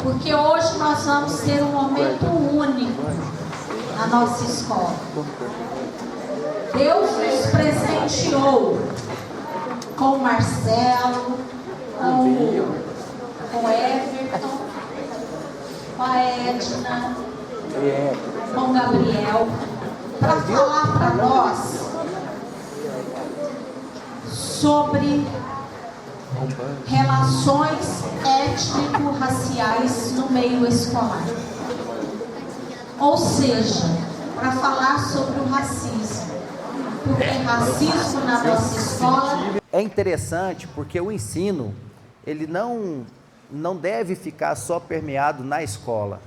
porque hoje nós vamos ter um momento único na nossa escola. Deus nos presenteou com o Marcelo, com o Everton, com a Edna, com o Gabriel, para falar para nós sobre relações étnico-raciais no meio escolar. Ou seja, para falar sobre o racismo. Porque racismo na nossa escola... É interessante porque o ensino, ele não deve ficar só permeado na escola.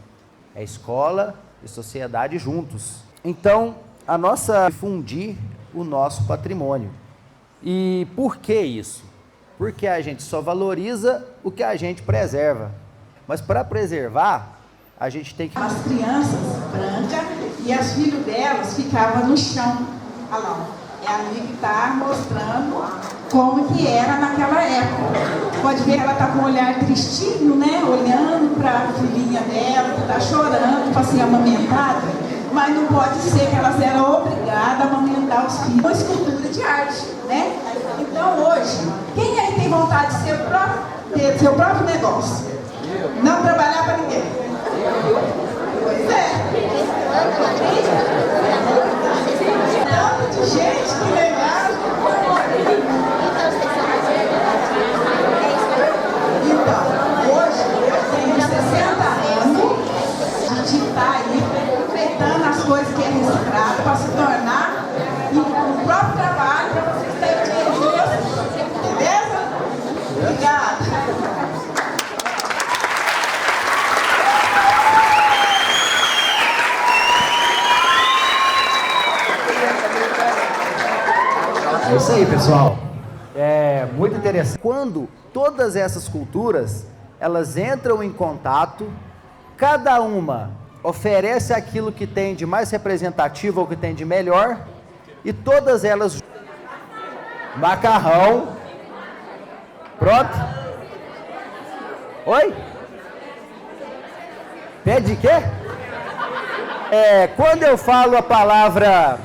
É escola e sociedade juntos. Então, a nossa difundir o nosso patrimônio. E por que isso? Porque a gente só valoriza o que a gente preserva. Mas para preservar, a gente tem que... As crianças brancas e as filhas delas ficavam no chão. Olha lá, é ali que está mostrando como que era naquela época. Pode ver, ela está com um olhar tristinho, né? Olhando para a filhinha dela, que está chorando para ser amamentada. Mas não pode ser que elas eram obrigadas a amamentar os filhos. Uma escultura de arte, né? Então hoje, quem aí tem vontade de ter seu próprio negócio? Não trabalhar para ninguém? Pois é. Tanto de gente que legal. Então, hoje eu tenho 60 anos, a gente está aí enfrentando as coisas que é reciclado para se tornar o próprio trabalho para vocês terem dinheiro. Beleza? Obrigada. É isso aí, pessoal. É muito interessante. Quando todas essas culturas, elas entram em contato, cada uma oferece aquilo que tem de mais representativo ou que tem de melhor, e todas elas... Macarrão. Pronto? Oi? Pede quê? Quando eu falo a palavra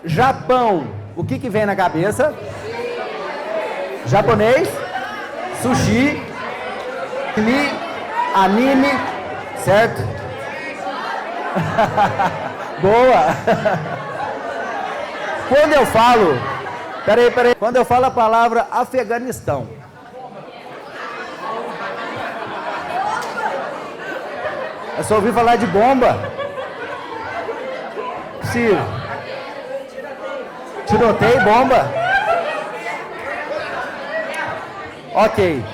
Japão, o que vem na cabeça? Japonês, sushi, anime, certo? Boa! Quando eu falo, peraí, quando eu falo a palavra Afeganistão, eu só ouvi falar de bomba. Possível. Tiroteio, bomba. Ok.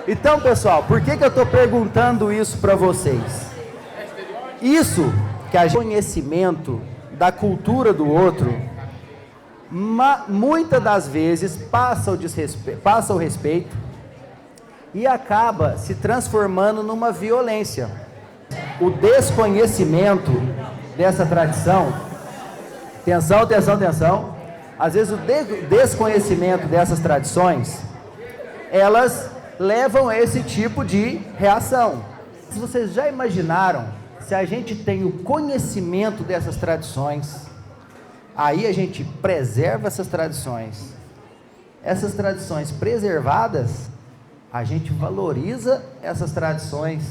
Então, pessoal, por que eu estou perguntando isso para vocês? Isso que a gente conhecimento da cultura do outro, muitas das vezes passa o respeito e acaba se transformando numa violência. O desconhecimento dessa tradição, atenção, às vezes o desconhecimento dessas tradições, elas levam a esse tipo de reação. Se vocês já imaginaram, se a gente tem o conhecimento dessas tradições, aí a gente preserva essas tradições. Essas tradições preservadas, a gente valoriza essas tradições.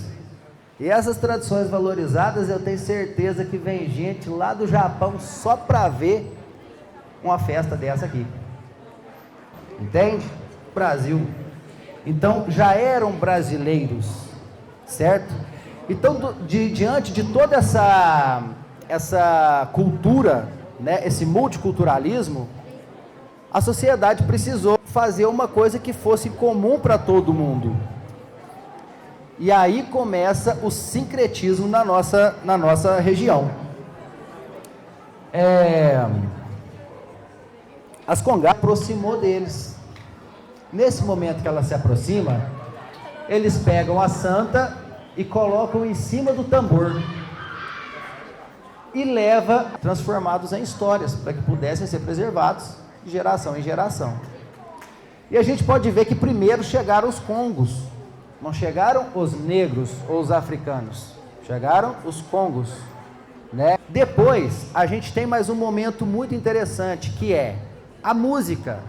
E essas tradições valorizadas, eu tenho certeza que vem gente lá do Japão só para ver uma festa dessa aqui. Entende? Brasil. Então, já eram brasileiros, certo? Então, diante de toda essa cultura, né, esse multiculturalismo, a sociedade precisou fazer uma coisa que fosse comum para todo mundo. E aí começa o sincretismo na nossa região. As Congás aproximou deles. Nesse momento que ela se aproxima, eles pegam a santa e colocam em cima do tambor e leva transformados em histórias para que pudessem ser preservados de geração em geração. E a gente pode ver que primeiro chegaram os congos, Não chegaram os negros ou os africanos, chegaram os congos, né? Depois, a gente tem mais um momento muito interessante, que é a música.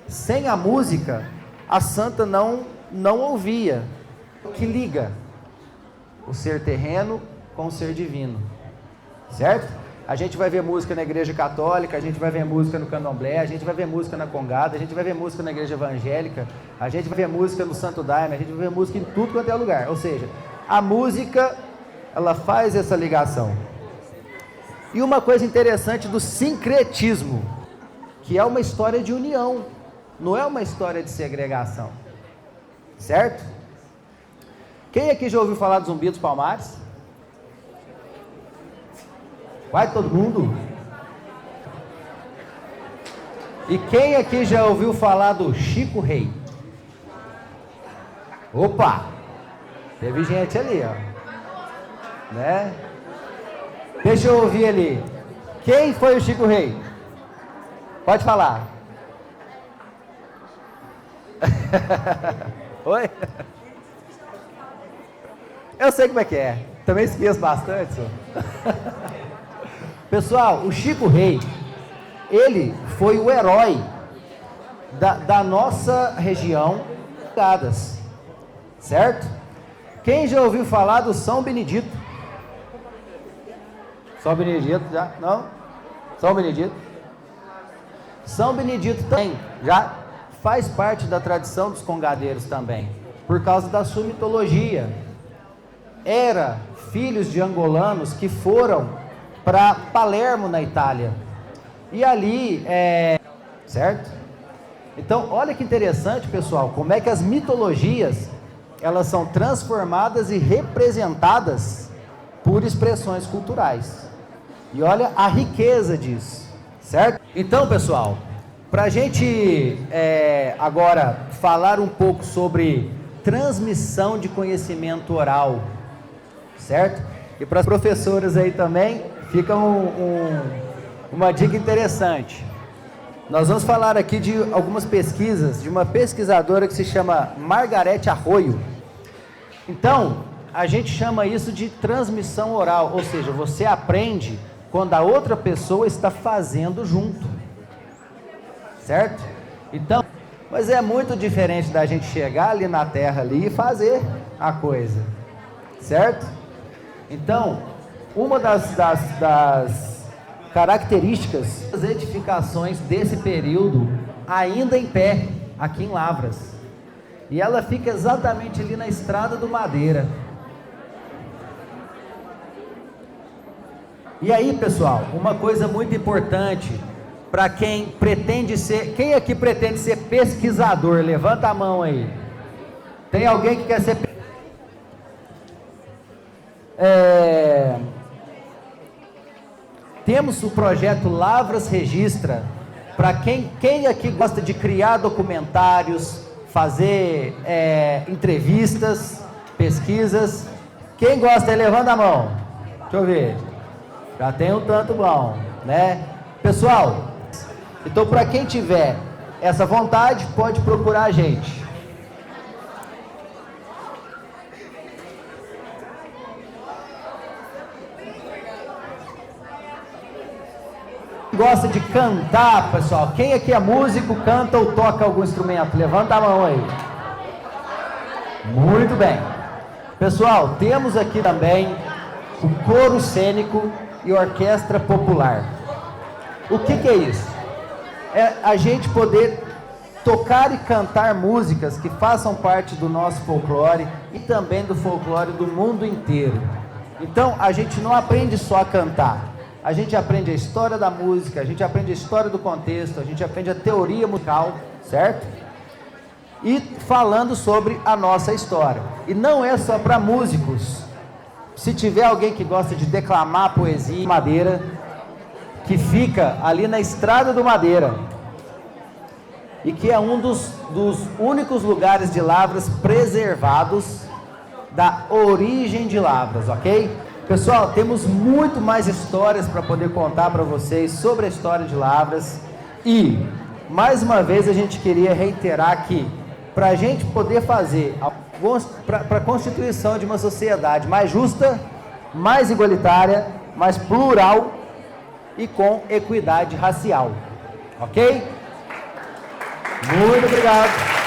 Sem a música, a santa não ouvia. Que liga o ser terreno com o ser divino, certo? A gente vai ver música na igreja católica, a gente vai ver música no candomblé, a gente vai ver música na congada, a gente vai ver música na igreja evangélica, a gente vai ver música no santo daime, a gente vai ver música em tudo quanto é lugar. Ou seja, a música, ela faz essa ligação. E uma coisa interessante do sincretismo, que é uma história de união, não é uma história de segregação, certo? Quem aqui já ouviu falar do Zumbi dos Palmares? Vai todo mundo? E quem aqui já ouviu falar do Chico Rei? Opa! Teve gente ali, ó. Né? Deixa eu ouvir ali. Quem foi o Chico Rei? Pode falar. Oi? Eu sei como é que é. Também esqueço bastante, senhor. Pessoal, o Chico Rei, ele foi o herói da nossa região, certo? Quem já ouviu falar do São Benedito? São Benedito já? Não? São Benedito? São Benedito também já faz parte da tradição dos congadeiros também, por causa da sua mitologia. Era filhos de angolanos que foram para Palermo, na Itália, e ali, certo? Então, olha que interessante, pessoal, como é que as mitologias, elas são transformadas e representadas por expressões culturais, e olha a riqueza disso, certo? Então, pessoal, para a gente agora falar um pouco sobre transmissão de conhecimento oral, certo? E para as professoras aí também, fica uma dica interessante. Nós vamos falar aqui de algumas pesquisas, de uma pesquisadora que se chama Margarete Arroio. Então, a gente chama isso de transmissão oral, ou seja, você aprende quando a outra pessoa está fazendo junto, certo? Então, mas é muito diferente da gente chegar ali na terra ali e fazer a coisa, certo? Então, uma das características das edificações desse período, ainda em pé, aqui em Lavras, e ela fica exatamente ali na Estrada do Madeira. E aí, pessoal, uma coisa muito importante para quem pretende ser, quem aqui pretende ser pesquisador? Levanta a mão aí. Tem alguém que quer ser Temos o projeto Lavras Registra, para quem aqui gosta de criar documentários, fazer entrevistas, pesquisas. Quem gosta, levanta a mão. Deixa eu ver. Já tem um tanto bom, né? Pessoal, então para quem tiver essa vontade, pode procurar a gente. Gosta de cantar, pessoal? Quem aqui é músico, canta ou toca algum instrumento? Levanta a mão aí. Muito bem. Pessoal, temos aqui também o coro cênico e orquestra popular. O que é isso? É a gente poder tocar e cantar músicas que façam parte do nosso folclore e também do folclore do mundo inteiro. Então, a gente não aprende só a cantar. A gente aprende a história da música, a gente aprende a história do contexto, a gente aprende a teoria musical, certo? E falando sobre a nossa história. E não é só para músicos. Se tiver alguém que gosta de declamar poesia em Madeira, que fica ali na Estrada do Madeira, e que é um dos únicos lugares de Lavras preservados da origem de Lavras, ok? Pessoal, temos muito mais histórias para poder contar para vocês sobre a história de Lavras. E, mais uma vez, a gente queria reiterar que, para a gente poder fazer para a constituição de uma sociedade mais justa, mais igualitária, mais plural e com equidade racial. Ok? Muito obrigado.